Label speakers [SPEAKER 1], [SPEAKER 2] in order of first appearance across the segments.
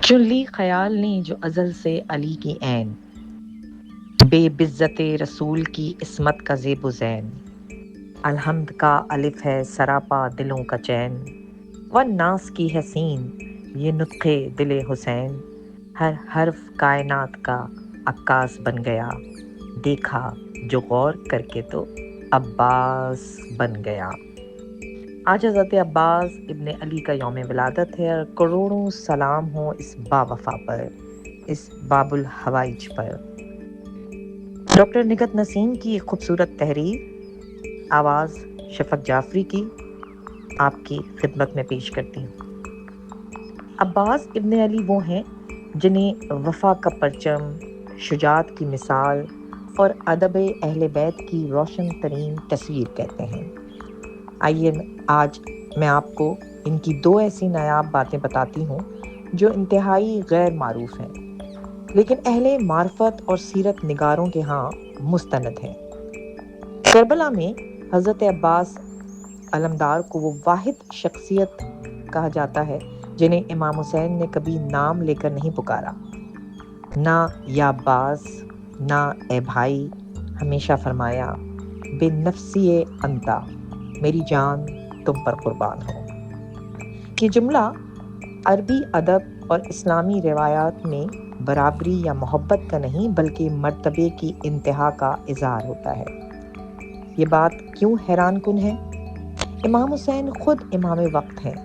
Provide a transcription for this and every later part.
[SPEAKER 1] چن لی خیال نے جو ازل سے علی کی عین، بے بزت رسول کی عصمت کا زیب و زین، الحمد کا الف ہے سراپا دلوں کا چین، والناس کی حسین یہ نطق دل حسین، ہر حرف کائنات کا عکاس بن گیا، دیکھا جو غور کر کے تو عباس بن گیا۔ آج حضرت عباس ابن علی کا یوم ولادت ہے اور کروڑوں سلام ہوں اس با وفا پر، اس باب الحوائج پر۔ ڈاکٹر نگہت نسیم کی ایک خوبصورت تحریر، آواز شفق جعفری کی، آپ کی خدمت میں پیش کرتی ہوں۔ عباس ابن علی وہ ہیں جنہیں وفا کا پرچم، شجاعت کی مثال اور ادب اہل بیت کی روشن ترین تصویر کہتے ہیں۔ آئیے آج میں آپ کو ان کی دو ایسی نایاب باتیں بتاتی ہوں جو انتہائی غیر معروف ہیں، لیکن اہل معرفت اور سیرت نگاروں کے ہاں مستند ہیں۔ کربلا میں حضرت عباس علمدار کو وہ واحد شخصیت کہا جاتا ہے جنہیں امام حسین نے کبھی نام لے کر نہیں پکارا، نہ یا عباس، نہ اے بھائی، ہمیشہ فرمایا بے نفسی انتا، میری جان تم پر قربان ہو۔ یہ جملہ عربی ادب اور اسلامی روایات میں برابری یا محبت کا نہیں بلکہ مرتبے کی انتہا کا اظہار ہوتا ہے۔ یہ بات کیوں حیران کن ہے؟ امام حسین خود امام وقت ہیں،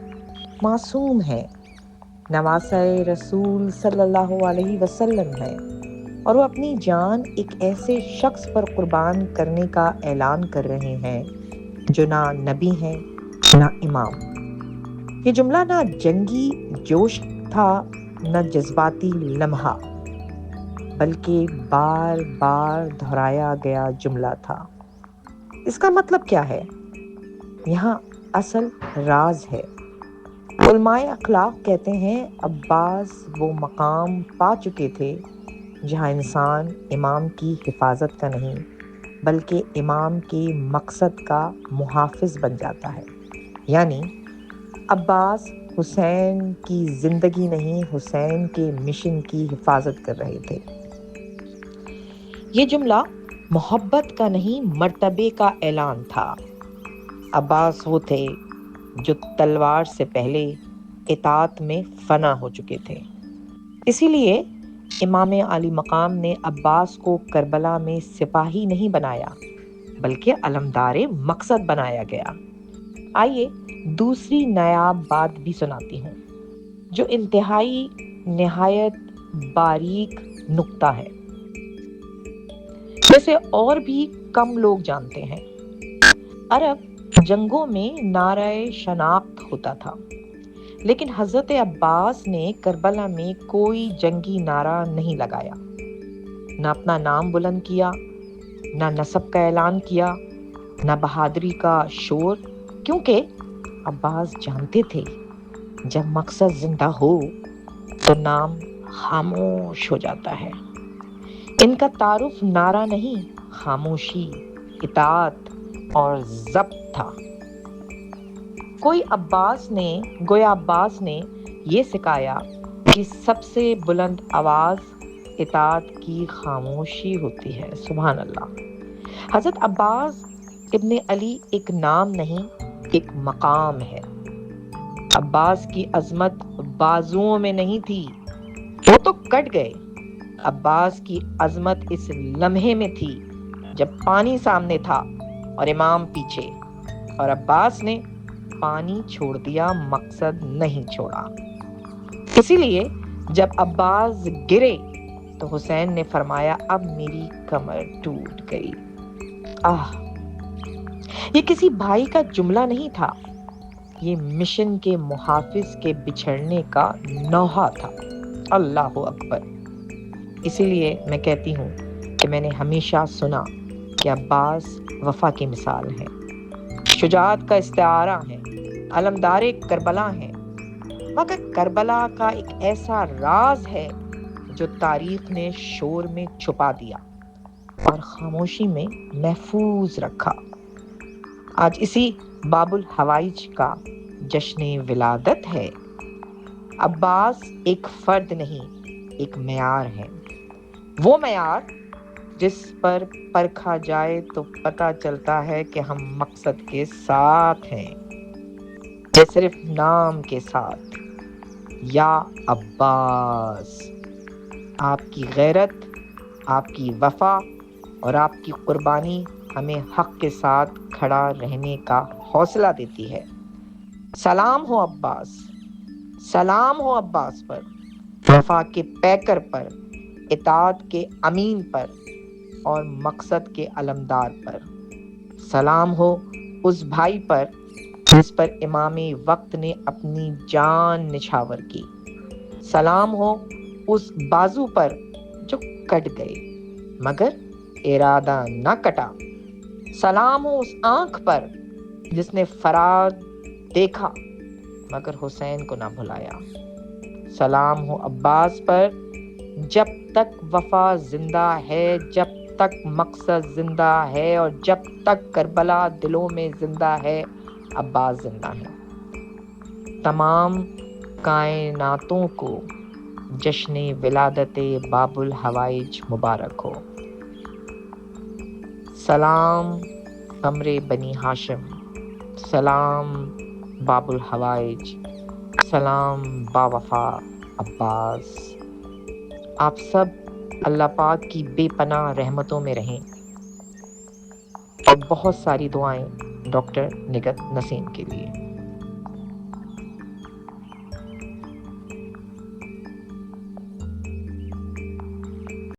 [SPEAKER 1] معصوم ہیں، نواسۂ رسول صلی اللہ علیہ وسلم ہیں، اور وہ اپنی جان ایک ایسے شخص پر قربان کرنے کا اعلان کر رہے ہیں جو نہ نبی ہیں نہ امام۔ یہ جملہ نہ جنگی جوش تھا نہ جذباتی لمحہ، بلکہ بار بار دہرایا گیا جملہ تھا۔ اس کا مطلب کیا ہے؟ یہاں اصل راز ہے۔ علماء اخلاق کہتے ہیں عباس وہ مقام پا چکے تھے جہاں انسان امام کی حفاظت کا نہیں بلکہ امام کے مقصد کا محافظ بن جاتا ہے۔ یعنی عباس حسین کی زندگی نہیں، حسین کے مشن کی حفاظت کر رہے تھے۔ یہ جملہ محبت کا نہیں مرتبے کا اعلان تھا۔ عباس وہ تھے جو تلوار سے پہلے اطاعت میں فنا ہو چکے تھے۔ اسی لیے امام عالی مقام نے عباس کو کربلا میں سپاہی نہیں بنایا بلکہ علمدار مقصد بنایا گیا۔ آئیے دوسری نایاب بات بھی سناتی ہوں جو انتہائی نہایت باریک نکتہ ہے، جیسے اور بھی کم لوگ جانتے ہیں۔ عرب جنگوں میں نعرہ شناخت ہوتا تھا، لیکن حضرت عباس نے کربلا میں کوئی جنگی نعرہ نہیں لگایا، نہ اپنا نام بلند کیا، نہ نسب کا اعلان کیا، نہ بہادری کا شور، کیونکہ عباس جانتے تھے جب مقصد زندہ ہو تو نام خاموش ہو جاتا ہے۔ ان کا تعارف نعرہ نہیں، خاموشی، اطاعت اور ضبط تھا۔ گویا عباس نے یہ سکھایا کہ سب سے بلند آواز اطاعت کی خاموشی ہوتی ہے۔ سبحان اللہ۔ حضرت عباس ابن علی ایک نام نہیں، ایک مقام ہے۔ عباس کی عظمت بازوؤں میں نہیں تھی، وہ تو کٹ گئے۔ عباس کی عظمت اس لمحے میں تھی جب پانی سامنے تھا اور امام پیچھے، اور عباس نے پانی چھوڑ دیا، مقصد نہیں چھوڑا۔ اسی لیے جب عباس گرے تو حسین نے فرمایا اب میری کمر ٹوٹ گئی۔ یہ کسی بھائی کا جملہ نہیں تھا، یہ مشن کے محافظ کے بچھڑنے کا نوحہ تھا۔ اللہ اکبر۔ اسی لیے میں کہتی ہوں کہ میں نے ہمیشہ سنا کہ عباس وفا کی مثال ہے، شجاعت کا استعارہ ہے، علمدار کربلا ہیں، مگر کربلا کا ایک ایسا راز ہے جو تاریخ نے شور میں چھپا دیا اور خاموشی میں محفوظ رکھا۔ آج اسی باب الحوائج کا جشن ولادت ہے۔ عباس ایک فرد نہیں، ایک معیار ہے، وہ معیار جس پر پرکھا جائے تو پتہ چلتا ہے کہ ہم مقصد کے ساتھ ہیں یا صرف نام کے ساتھ۔ یا عباس، آپ کی غیرت، آپ کی وفا اور آپ کی قربانی ہمیں حق کے ساتھ کھڑا رہنے کا حوصلہ دیتی ہے۔ سلام ہو عباس، سلام ہو عباس پر، وفا کے پیکر پر، اطاعت کے امین پر اور مقصد کے علمدار پر۔ سلام ہو اس بھائی پر جس پر امام وقت نے اپنی جان نچھاور کی۔ سلام ہو اس بازو پر جو کٹ گئے مگر ارادہ نہ کٹا۔ سلام ہو اس آنکھ پر جس نے فرات دیکھا مگر حسین کو نہ بھلایا۔ سلام ہو عباس پر، جب تک وفا زندہ ہے، جب تک مقصد زندہ ہے اور جب تک کربلا دلوں میں زندہ ہے، عباس زندہ ہے۔ تمام کائناتوں کو جشن ولادت باب الحوائج مبارک ہو۔ سلام قمر بنی ہاشم، سلام باب الحوائج، سلام باوفا عباس۔ آپ سب اللہ پاک کی بے پناہ رحمتوں میں رہیں اور بہت ساری دعائیں ڈاکٹر نگہت نسیم کے لیے۔